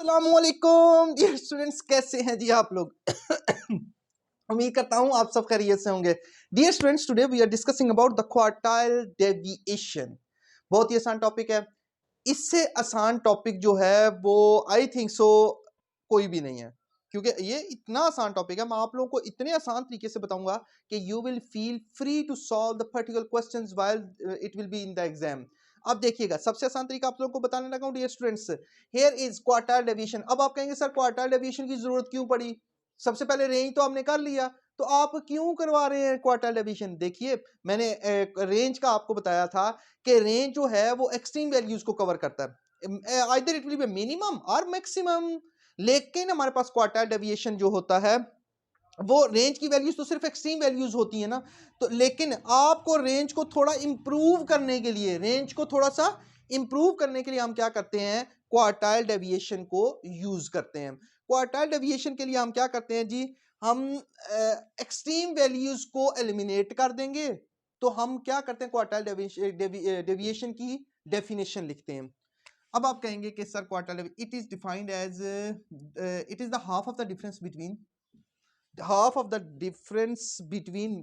अस्सलामुअलैकुम dear students, कैसे हैं जी आप लोग। उम्मीद करता हूं आप सब खैरियत से होंगे। Dear students, today we are discussing about the quartile deviation. बहुत ही आसान टॉपिक है। इससे आसान टॉपिक जो है वो आई थिंक सो कोई भी नहीं है, क्योंकि ये इतना आसान टॉपिक है। मैं आप लोगों को इतने आसान तरीके से बताऊंगा कि you will feel free to solve the particular questions while it will be in the exam. अब देखिएगा, सबसे आसान तरीका आप लोगों को बताने लगा हूं dear students. Here is quartile deviation. अब आप कहेंगे सर क्वार्टाइल डेविएशन की जरूरत क्यों पड़ी? सबसे पहले रेंज तो हमने कर लिया, तो आप क्यों करवा रहे हैं क्वार्टाइल डेविएशन? देखिए, मैंने रेंज का आपको बताया था कि रेंज जो है वो एक्सट्रीम वैल्यूज को कवर करता है, either it will B minimum और मैक्सिमम। लेकिन हमारे पास क्वार्टाइल डेविएशन जो होता है वो रेंज की वैल्यूज तो सिर्फ एक्सट्रीम वैल्यूज होती है ना, तो लेकिन आपको रेंज को थोड़ा इंप्रूव करने के लिए, रेंज को थोड़ा सा इंप्रूव करने के लिए हम क्या करते हैं? क्वार्टाइल डेविएशन को यूज करते हैं। क्वार्टाइल डेविएशन के लिए हम क्या करते हैं जी? हम एक्सट्रीम वैल्यूज को एलिमिनेट कर देंगे। तो हम क्या करते हैं? क्वार्टाइल डेविएशन की डेफिनेशन लिखते हैं। अब आप कहेंगे कि sir quartile it is defined as it is the half of the difference between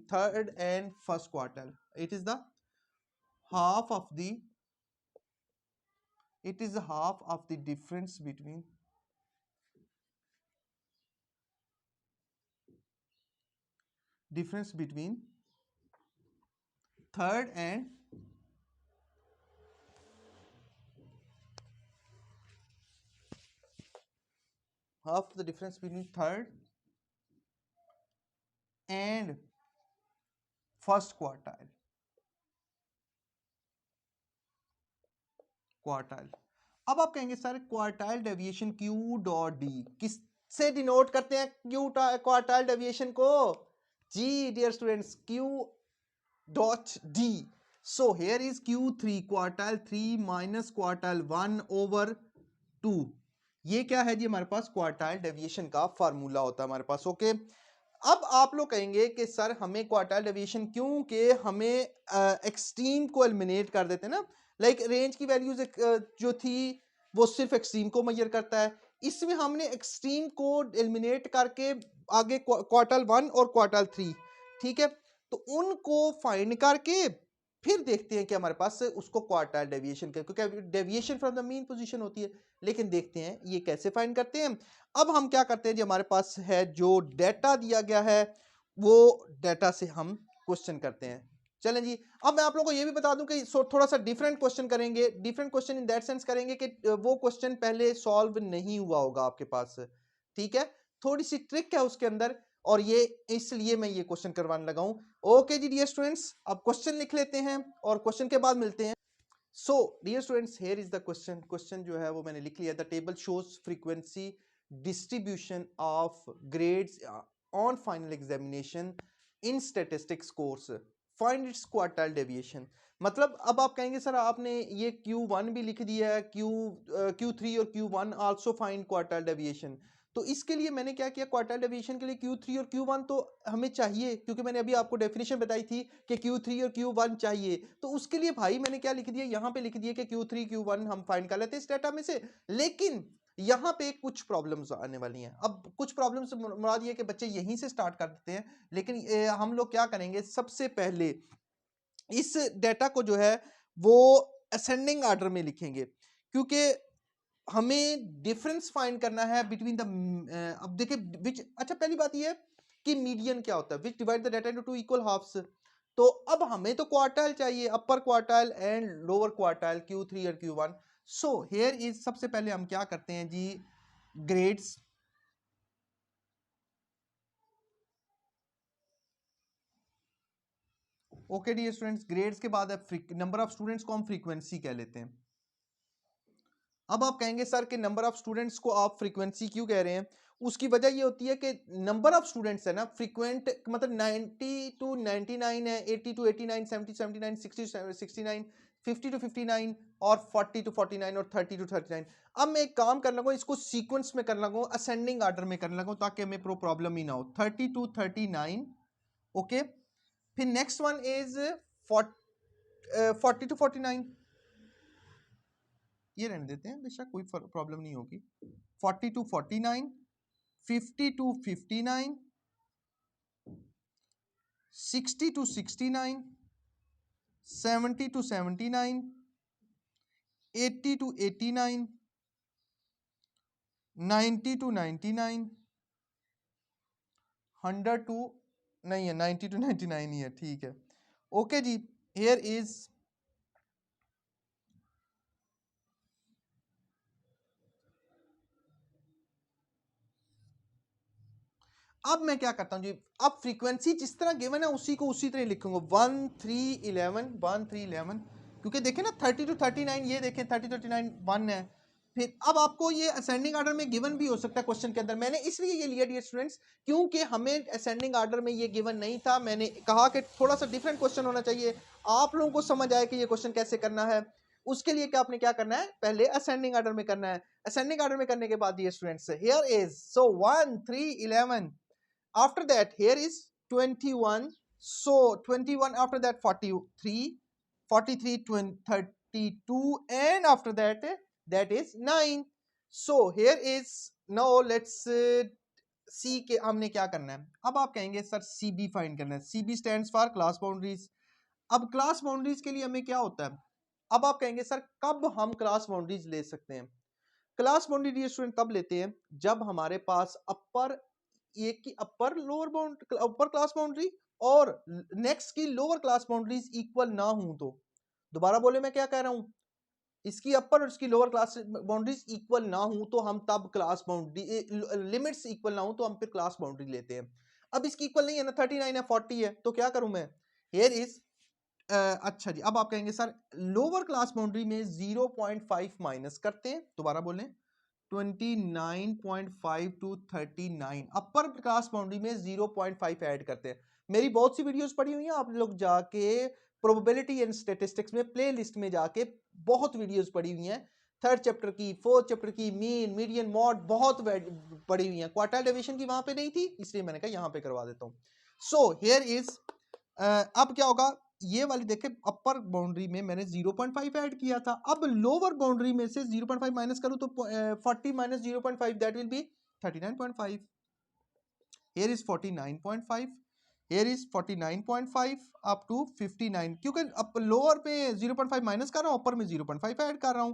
third and first quartile. It is the half of the difference between third and half the difference between third and first quartile. अब आप कहेंगे sir quartile deviation Q dot D किससे denote करते हैं? Q quartile deviation को जी dear students, Q dot D. So here is Q3 quartile 3 minus quartile 1 over 2। ये क्या है जी? हमारे पास क्वार्टाइल डेविएशन का फार्मूला होता है हमारे पास। ओके, अब आप लोग कहेंगे कि सर हमें क्वार्टाइल डेविएशन क्यों कि हमें एक्सट्रीम को एलिमिनेट कर देते हैं ना, लाइक रेंज की वैल्यूज जो थी वो सिर्फ एक्सट्रीम को मेजर करता है, इसमें हमने एक्सट्रीम को एलिमिनेट करके आगे क्वार्टाइल 1 और क्वार्टाइल 3, ठीक है, तो उनको फाइंड करके फिर देखते हैं कि हमारे पास उसको क्वार्टाइल डेविएशन का, क्योंकि deviation from the mean position होती है। लेकिन देखते हैं ये कैसे फाइंड करते हैं। अब हम क्या करते हैं जी, हमारे पास है जो डेटा दिया गया है वो डेटा से हम क्वेश्चन करते हैं। चलें जी, अब मैं आप लोगों को ये भी बता दूं कि थोड़ा सा डिफरेंट क्वेश्चन करेंगे। Different question in that sense करेंगे कि वो क्वेश्चन पहले सॉल्व नहीं हुआ होगा आपके पास, ठीक है, थोड़ी सी ट्रिक है उसके अंदर, और ये इसलिए मैं ये क्वेश्चन करवाने लगा हूं। ओके जी डियर स्टूडेंट्स, अब क्वेश्चन लिख लेते हैं और क्वेश्चन के बाद मिलते हैं। So dear students, here is the question. Question जो है वो मैंने लिख लिया। The table shows frequency distribution of grades on final examination in statistics course, find its quartile deviation. मतलब अब आप कहेंगे सर आपने ये Q1 भी लिख दिया है, Q3 और Q1 also find quartile deviation. तो इसके लिए मैंने क्या किया? क्वार्टाइल डेविएशन के लिए Q3 और Q1 तो हमें चाहिए, क्योंकि मैंने अभी आपको डेफिनेशन बताई थी कि Q3 और Q1 चाहिए। तो उसके लिए भाई मैंने क्या लिख दिया? यहाँ पे लिख दिया कि Q3 Q1 हम फाइंड कर लेते हैं इस डेटा में से। लेकिन यहाँ पे कुछ प्रॉब्लम्स आने वाली हैं। अब कुछ प्रॉब्लम्स मुराद ये कि बच्चे यहीं से स्टार्ट कर देते हैं, लेकिन हम लोग क्या करेंगे? सबसे पहले इस डेटा को जो है वो असेंडिंग ऑर्डर में लिखेंगे, क्योंकि हमें डिफरेंस फाइंड करना है बिटवीन द अब देखिए विच, अच्छा पहली बात ये है कि मीडियन क्या होता है? Which divide the data into two equal halfs. तो अब हमें तो क्वार्टाइल चाहिए, upper quartile and lower quartile, Q3 और Q1। सो हियर इज, सबसे पहले हम क्या करते हैं जी? Grades, okay dear students, grades के बाद नंबर ऑफ स्टूडेंट्स को हम फ्रीक्वेंसी कह लेते हैं। अब आप कहेंगे सर कि नंबर ऑफ स्टूडेंट्स को आप फ्रीक्वेंसी क्यों कह रहे हैं? उसकी वजह ये होती है कि नंबर ऑफ स्टूडेंट्स है ना, फ्रीक्वेंट मतलब 90 टू 99 है, 80 टू 89, 70 79, 60 टू 69, 50 टू 59 और 40 टू 49 और 30 टू 39। अब मैं एक काम करने लगूँ, इसको सीक्वेंस में करने लगूँ, असेंडिंग ऑर्डर में करने लगूँ, ताकि हमें प्रॉब्लम ही ना हो। 30 टू 39, ओके, फिर नेक्स्ट वन इज 40 टू 49, ये रहने देते हैं, बेशक कोई प्रॉब्लम नहीं होगी। 40 to 49, 50 to 59, 60 to 69, 70 to 79, 80 to 89, 90 to 99, 100 to नहीं है, 90 to 99 ही है, ठीक है। ओके जी, here is अब मैं क्या करता हूं जी, अब फ्रीक्वेंसी जिस तरह गिवन है उसी को उसी तरह लिखूंगा 1 3 11 1 3 11, क्योंकि देखें ना 30 to 39, ये देखें 30 to 39 1 है। फिर अब आपको ये असेंडिंग ऑर्डर में गिवन भी हो सकता है क्वेश्चन के अंदर, मैंने इसलिए ये लिया डियर स्टूडेंट्स क्योंकि हमें असेंडिंग ऑर्डर में ये गिवन नहीं था। मैंने कहा कि थोड़ा सा डिफरेंट क्वेश्चन होना चाहिए, आप लोगों को समझ आए कि ये क्वेश्चन कैसे करना है। उसके लिए क्या आपने क्या करना है, पहले असेंडिंग ऑर्डर में करना है। असेंडिंग ऑर्डर में करने के बाद dear students here is so 1 3 11, after that here is 21, so 21, after that 43, 43 20, 32, and after that that is 9. So here is now let's see के हमने क्या करना है। अब आप कहेंगे सर CB फाइंड करना है, CB stands for class boundaries. अब क्लास बाउंड्रीज के लिए हमें क्या होता है, अब आप कहेंगे सर कब हम क्लास बाउंड्रीज ले सकते हैं। क्लास बाउंड्री डियर स्टूडेंट कब लेते हैं, जब हमारे पास अपर एक की upper lower bound upper class boundary और नेक्स्ट की लोअर क्लास बाउंड्रीज इक्वल ना हो तो। दोबारा बोले मैं क्या कह रहा हूं, इसकी अपर और इसकी लोअर क्लास बाउंड्रीज इक्वल ना हो तो हम तब क्लास बाउंड्री लिमिट्स इक्वल ना हो तो हम फिर क्लास बाउंड्री लेते हैं। अब इसकी इक्वल नहीं है ना, 39 है 40 है, तो क्या करूं मैं, हियर इज अच्छा जी। अब आप कहेंगे सर लोअर क्लास बाउंड्री में 0.5 माइनस करते हैं, दोबारा बोलें 29.5 टू 39, अपर क्लास बाउंड्री में 0.5 ऐड करते हैं। मेरी बहुत सी वीडियोस पड़ी हुई हैं, आप लोग जाके प्रोबेबिलिटी एंड स्टैटिस्टिक्स में प्लेलिस्ट में जाके बहुत वीडियोस पड़ी हुई हैं, थर्ड चैप्टर की, फोर्थ चैप्टर की, मीन मीडियन मॉड बहुत पड़ी हुई हैं। क्वार्टाइल डेविएशन की वहां पे नहीं थी, इसलिए मैंने कहा यहाँ पे करवा देता हूँ। सो हियर इज अब क्या होगा, ये वाली देखे अपर बाउंड्री में मैंने 0.5 ऐड किया था, अब लोअर बाउंड्री में से 0.5 माइनस करूं तो 40 minus 0.5 that will be 39.5। Here is 49.5, here is 49.5 up to 59, क्योंकि अब लोअर पे 0.5 माइनस कर रहा हूं, अपर में 0.5 ऐड कर रहा हूं।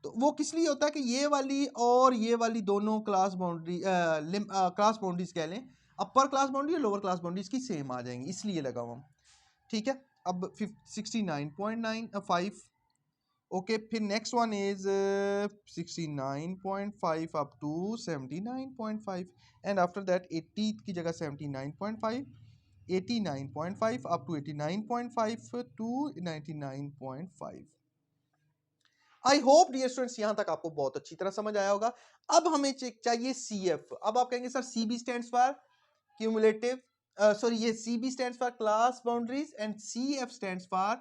तो वो किस लिए होता है कि ये वाली और ये वाली दोनों क्लास बाउंड्री क्लास बाउंड्रीज कह लें, अपर क्लास बाउंड्री और लोअर क्लास बाउंड्रीज की सेम आ जाएंगी, इसलिए लगा हुआ। ठीक है, अब 69.95, ओके। फिर next one is 69.5 up to 79.5, and after that 80 की जगह 79.5, 89.5 up to 89.5 to 99.5। I hope dear students यहां तक आपको बहुत अच्छी तरह समझ आया होगा। अब हमें चाहिए CF। अब आप कहेंगे sir CB stands for cumulative, sorry, ये CB stands for class boundaries and CF stands for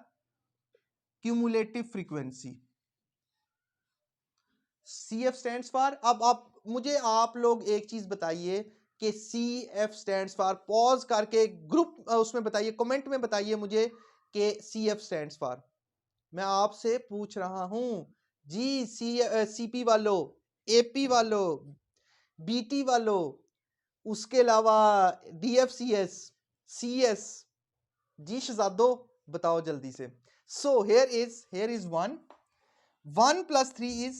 cumulative frequency. CF stands for, अब आप मुझे आप लोग एक चीज बताइए कि CF stands for, पॉज करके ग्रुप उसमें बताइए, कमेंट में बताइए मुझे कि CF stands for। मैं आपसे पूछ रहा हूं जी, CP वालों, AP वालों, BT वालों, उसके अलावा DFCS, CS, जी शहजादो बताओ जल्दी से। सो here is 1 plus 3 is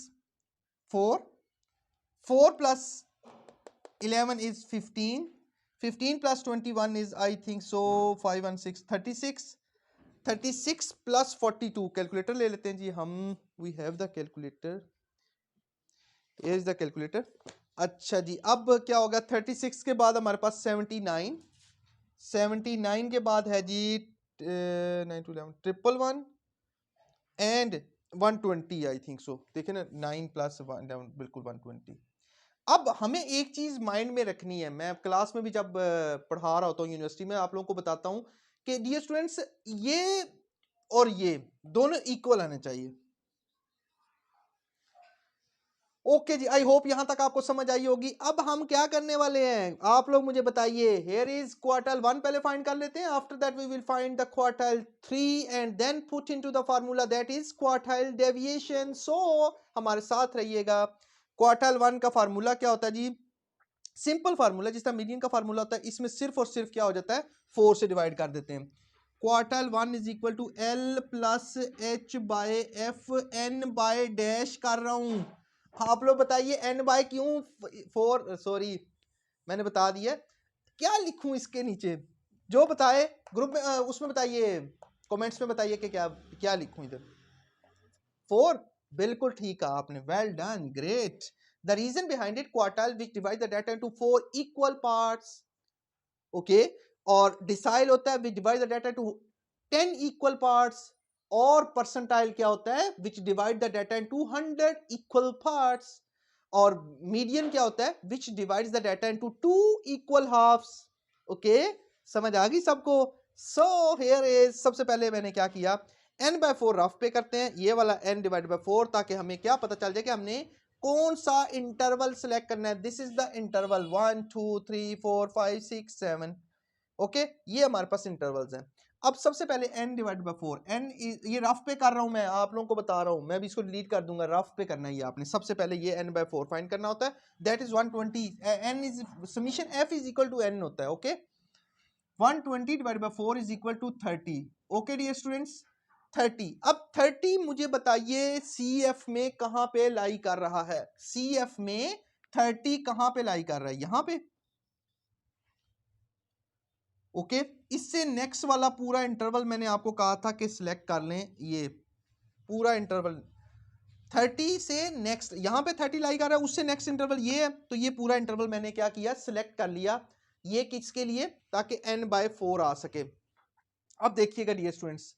4, 4 plus 11 is 15, 15 plus 21 is I think so 5 and 6 36, 36 plus 42, calculator ले लेते हैं जी हम, we have the calculator, here is the calculator। अच्छा जी, अब क्या होगा, 36 के बाद हमारे पास 79, 79 के बाद है जी 9 to 11 111 and 120 I think so, देखिए ना 9 प्लस 1 बिल्कुल 120। अब हमें एक चीज माइंड में रखनी है, मैं क्लास में भी जब पढ़ा रहा होता हूँ यूनिवर्सिटी में, आप लोगों को बताता हूँ कि डियर स्टूडेंट्स ये और ये दोनों इक्वल आने चाहिए। ओके जी, आई होप यहां तक आपको समझ आई होगी। अब हम क्या करने वाले हैं, आप लोग मुझे बताइए। हियर इज क्वार्टाइल 1 पहले फाइंड कर लेते हैं, after that we will find the quartile 3 and then put into the formula that is quartile deviation. So हमारे साथ रहिएगा। क्वार्टाइल 1 का फार्मूला क्या होता है जी? सिंपल फार्मूला, जिस तरह मीडियन का फार्मूला होता है, इसमें सिर्फ और सिर्फ क्या हो जाता है, 4 से डिवाइड कर देते हैं। Quartile 1 is equal to L plus H by F, N by dash कर रहा हूं। आप लोग बताइए एन बाय क्यों 4, सॉरी मैंने बता दिया। क्या लिखूं इसके नीचे, जो बताए ग्रुप में उसमें बताइए, कमेंट्स में बताइए कि क्या क्या लिखूं इधर। 4, बिल्कुल ठीक है आपने, well done, great. The reason behind it, quartile which divide the data into 4 equal parts, okay, और डिसाइल होता है which divide the data into 10 equal parts, और परसेंटाइल क्या होता है, which divide the data into 100 equal parts, और median क्या होता है, which divides the data into 2 equal halfs. Okay, समझ आ गई सबको? सो हियर इज, सबसे पहले मैंने क्या किया, n/4 रफ पे करते हैं, ये वाला n डिवाइड बाय 4, ताकि हमें क्या पता चल जाए कि हमने कौन सा इंटरवल सिलेक्ट करना है। This is the interval 1 2 3 4 5 6 7, okay, ये हमारे पास इंटरवल्स हैं। अब सबसे पहले n डिवाइड बाय 4, n ये रफ पे कर रहा हूं, मैं आप लोगों को बता रहा हूं, मैं भी इसको डिलीट कर दूंगा, रफ पे करना है ये आपने। सबसे पहले ये n/4 फाइंड करना होता है, that is 120, n is summation f is equal to n होता है, okay. 120 divide by 4 is equal to 30, okay dear students, 30। अब 30 मुझे बताइए CF में कहां पे लाई कर रहा है, CF में 30 कहां पे लाई कर रहा है, यहां पे, ओके। इससे नेक्स्ट वाला पूरा इंटरवल मैंने आपको कहा था कि सिलेक्ट कर लें, ये पूरा इंटरवल 30 से नेक्स्ट, यहां पे 30 लाई कर रहा है, उससे नेक्स्ट इंटरवल ये है, तो ये पूरा इंटरवल मैंने क्या किया, सिलेक्ट कर लिया। ये किसके लिए, ताकि n/4 आ सके। अब देखिएगा डियर स्टूडेंट्स,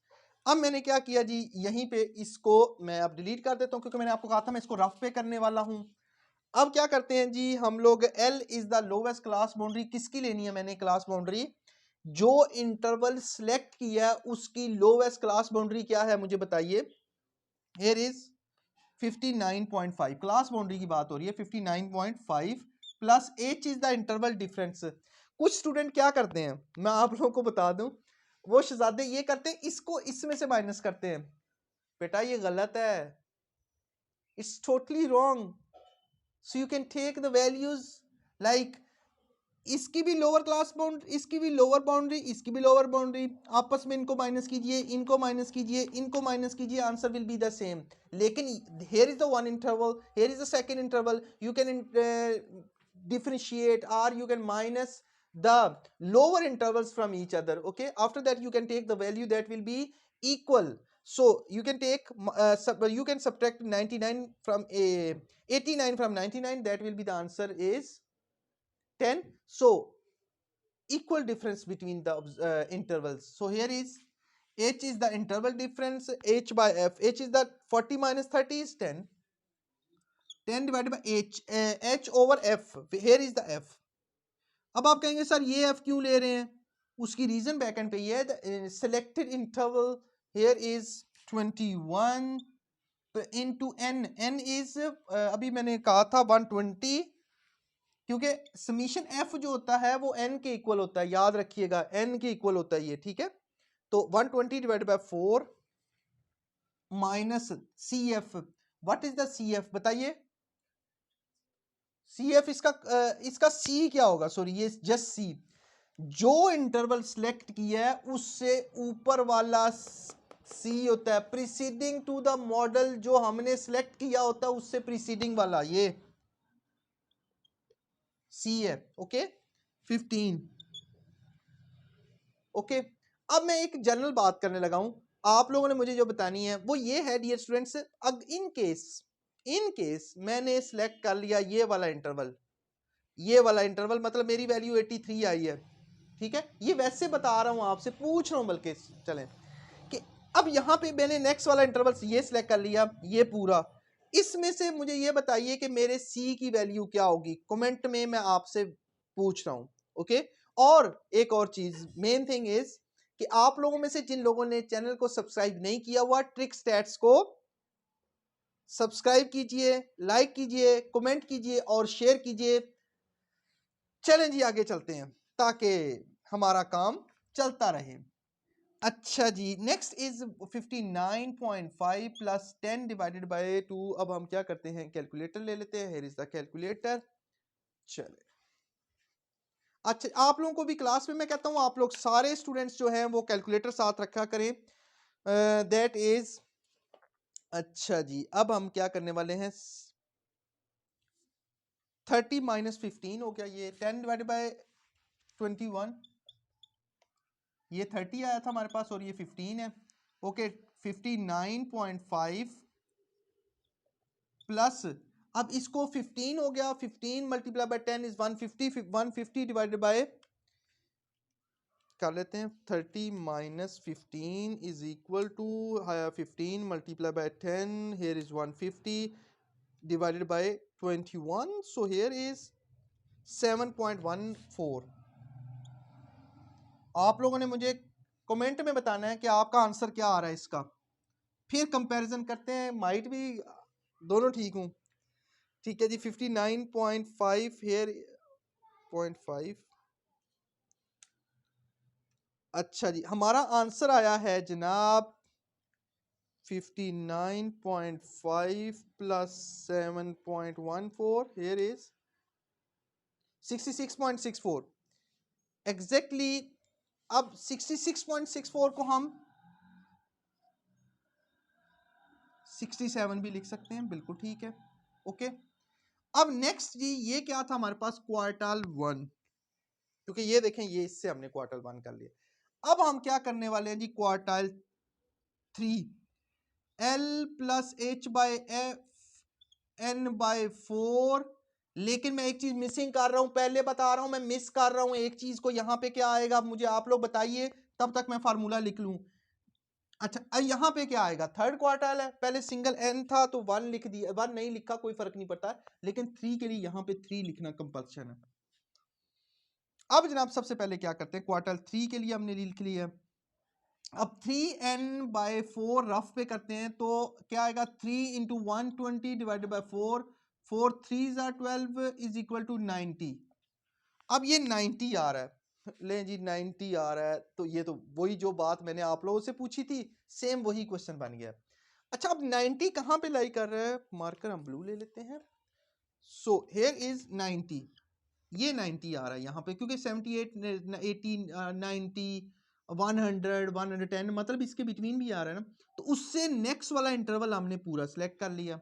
अब मैंने क्या किया जी, यहीं पे इसको मैं अब डिलीट कर देता हूं, क्योंकि मैंने आपको कहा था मैं इसको रफ पे करने वाला हूं। अब क्या करते हैं जी, हम लोग L is the lowest class boundary किसकी लेनी है, मैंने क्लास बाउंड्री जो इंटरवल सिलेक्ट किया उसकी लोवेस्ट क्लास बाउंड्री क्या है, मुझे बताइए। हियर इज 59.5, क्लास बाउंड्री की बात हो रही है, 59.5 plus h is the interval difference. कुछ स्टूडेंट क्या करते हैं, मैं आप लोगों को बता दूं, वो शहजादे ये करते हैं, इसको इसमें से माइनस करते हैं। बेटा ये गलत है, it's totally wrong. So you can take the values like, इसकी भी लोअर क्लास बाउंड्री, इसकी भी लोअर बाउंड्री, इसकी भी लोअर बाउंड्री, आपस में इनको माइनस कीजिए, इनको माइनस कीजिए, इनको माइनस कीजिए, answer will be the same. लेकिन here is the one interval, here is the second interval, you can differentiate or you can minus the lower intervals from each other, okay, after that you can take the value that will be equal. So you can take you can subtract 99 from 89 from 99, that will be the answer is 10. So equal difference between the intervals. So here is h is the interval difference, h by f, h is the 40 minus 30 is 10, 10 divided by h, h over f, here is the f. अब आप कहेंगे sir ये f क्यों ले रहे हैं, उसकी reason back and पे ये है, selected interval here is 21 into n, n is अभी मैंने कहा था 120, क्योंकि समीशन एफ जो होता है वो एन के इक्वल होता है, याद रखिएगा एन के इक्वल होता है ये, ठीक है। तो 120 divide by 4 minus C F, what is the C F बताइए, सी एफ इसका सी क्या होगा, सॉरी ये जस्ट सी, जो इंटरवल सिलेक्ट किया है उससे ऊपर वाला सी होता है, प्रीसीडिंग टू द मॉडल, जो हमने सिलेक्ट किया होता है उससे प्रीसीडिंग वाला ये सी है, ओके 15, ओके। अब मैं एक जनरल बात करने लगा हूं, आप लोगों ने मुझे जो बतानी है वो ये है डियर स्टूडेंट्स, अगर इन केस मैंने सिलेक्ट कर लिया ये वाला इंटरवल, ये वाला इंटरवल मतलब मेरी वैल्यू 83 आई है, ठीक है, ये वैसे बता रहा हूं आपसे, पूछ रहा हूं बल्कि, चलें कि अब यहां पे मैंने नेक्स्ट वाला इंटरवल ये सिलेक्ट कर लिया, ये पूरा, इसमें से मुझे ये बताइए कि मेरे सी की वैल्यू क्या होगी, कमेंट में मैं आपसे पूछ रहा हूं, ओके। और एक और चीज, मेन थिंग इज कि आप लोगों में से जिन लोगों ने चैनल को सब्सक्राइब नहीं किया हुआ, ट्रिक स्टैट्स को सब्सक्राइब कीजिए, लाइक कीजिए, कमेंट कीजिए और शेयर कीजिए। चलें जी आगे चलते हैं ताकि हमारा काम चलता रहे। अच्छा जी, next is 59.5 plus 10 divided by 2। अब हम क्या करते हैं, कैलकुलेटर ले लेते हैं। Here is the calculator. चले, अच्छा आप लोगों को भी क्लास में मैं कहता हूँ आप लोग सारे स्टूडेंट्स जो हैं वो कैलकुलेटर साथ रखा करें। दैट इज, अच्छा जी, अब हम क्या करने वाले हैं, 30 माइनस 15 हो गया, ये 10 डिवाइडेड बाय 21, ये 30 आया था हमारे पास और ये 15 है। ओके, 59.5 प्लस, अब इसको 15 हो गया, 15 multiply by 10 is 150, 150 divided by, कर लेते हैं 30 minus 15 is equal to 15 multiply by 10, here is 150 divided by 21, so here is 7.14। आप लोगों ने मुझे कमेंट में बताना है कि आपका आंसर क्या आ रहा है इसका, फिर कंपैरिजन करते हैं, माइट भी दोनों ठीक हूँ। ठीक है जी, 59.5 हेयर 0.5। अच्छा जी, हमारा आंसर आया है जनाब 59.5 प्लस 7.14, हेयर इज 66.64 एग्जैक्टली। अब 66.64 को हम 67 भी लिख सकते हैं, बिल्कुल ठीक है। ओके, अब नेक्स्ट जी, ये क्या था हमारे पास, क्वार्टाइल 1, क्योंकि ये देखें ये इससे हमने क्वार्टाइल 1 कर लिया। अब हम क्या करने वाले हैं जी, quartile 3, L plus H by F N by 4। लेकिन मैं एक चीज मिसिंग कर रहा हूं, पहले बता रहा हूं मैं मिस कर रहा हूं एक चीज को। यहां पे क्या आएगा मुझे आप लोग बताइए, तब तक मैं फार्मूला लिख लूं। अच्छा, यहाँ पे क्या आएगा, थर्ड क्वार्टाइल है, पहले सिंगल एन था तो 1 लिख दिया, 1 नहीं लिखा कोई फर्क नहीं पड़ता, लेकिन 3 के लिए यहाँ पे 3 लिखना कंपल्सन है। अब जनाब सबसे पहले क्या करते हैं, क्वार्टाइल 3 के लिए हमने लिख लिया। अब 3n बाय 4 रफ पे करते हैं तो क्या आएगा, 3 into 120 divided by 4, 4 3 12 is equal to 90। अब ये 90 आ रहा है, ले जी 90 आ रहा है, तो ये तो वही जो बात मैंने आप लोगों से पूछी थी, सेम वही क्वेश्चन बन गया। अच्छा, अब 90 कहाँ पे लाई कर रहा है, मार्कर हम ब्लू ले लेते हैं। सो हेयर इज 90, ये 90 आ रहा है यहाँ पे, क्योंकि 78 80 90 100 110 मतलब इसके बिटवीन भी आ रहा है ना, तो उससे नेक्स्ट वाला इंटरवल हमने पूरा सिलेक्ट कर लिया।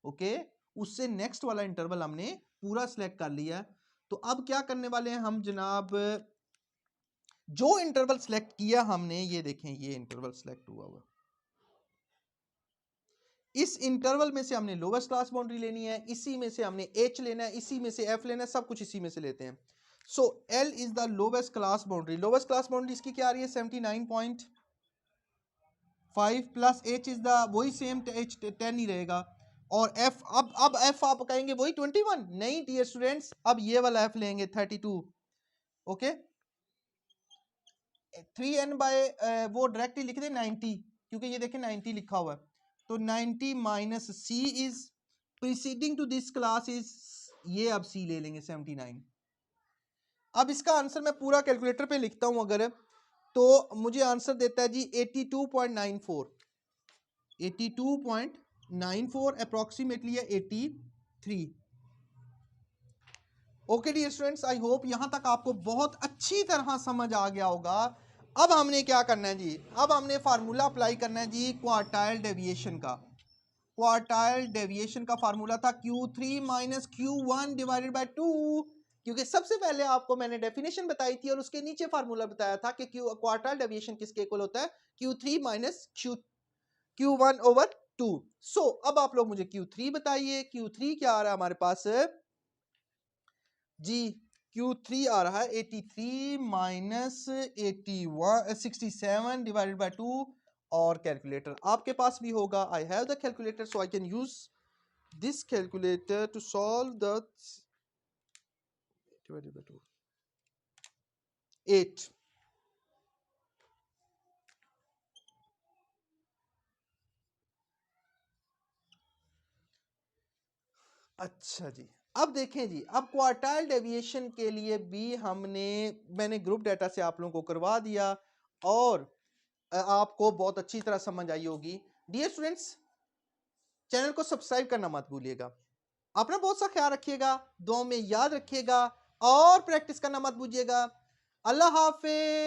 ओके, उससे नेक्स्ट वाला इंटरवल हमने पूरा सिलेक्ट कर लिया। तो अब क्या करने वाले हैं हम जनाब, जो इंटरवल सिलेक्ट किया हमने, ये देखें ये इंटरवल सिलेक्ट हुआ हुआ, इस इंटरवल में से हमने लोवेस्ट क्लास बाउंड्री लेनी है, इसी में से हमने एच लेना है, इसी में से एफ लेना है, सब कुछ इसी में से लेते हैं। So L is the lowest class boundary, lowest class boundary इसकी क्या आ रही है 79.5 प्लस एच इज द वही सेम एच 10 ही रहेगा, और एफ, अब एफ आप कहेंगे वही 21, नहीं डियर स्टूडेंट्स, अब ये वाला एफ लेंगे 32। ओके, 3n बाय वो डायरेक्टली लिख दे 90, क्योंकि ये देखें 90 लिखा हुआ है, तो 90 minus C is preceding to this class is, ये अब सी ले लेंगे 79। अब इसका आंसर मैं पूरा कैलकुलेटर पे लिखता हूं अगर, तो मुझे आंसर देता है जी 82.94, 82.94 अप्रोक्सीमेटली है 83। Okay dear students, I hope यहां तक आपको बहुत अच्छी तरह समझ आ गया होगा। अब हमने क्या करना है जी, अब हमने फार्मूला अप्लाई करना है जी क्वार्टाइल डेविएशन का। क्वार्टाइल डेविएशन का फार्मूला था Q3 minus Q1 divided by 2, क्योंकि सबसे पहले आपको मैंने डेफिनेशन बताई थी और उसके नीचे फार्मूला बताया था कि क्वार्टाइल डेविएशन किसके इक्वल होता है, Q3 माइनस Q1 ओवर 2। सो अब आप लोग मुझे Q3 बताइए, Q3 क्या आ रहा है हमारे पास जी, Q3 आ रहा है 83 माइनस 81 67 डिवाइडेड बाय 2, और कैलकुलेटर आपके पास भी होगा, I have the calculator so I can use this calculator to solve the divided by 2 8। अच्छा जी, अब देखें जी, अब क्वार्टाइल डेविएशन के लिए भी मैंने ग्रुप डाटा से आप लोगों को करवा दिया, और आपको बहुत अच्छी तरह समझ आई होगी। डियर स्टूडेंट्स, चैनल को सब्सक्राइब करना मत भूलिएगा। अपना बहुत सा ख्याल रखिएगा, दुआओं में याद रखिएगा और प्रैक्टिस करना मत भूलिएगा। अल्लाह हाफिज।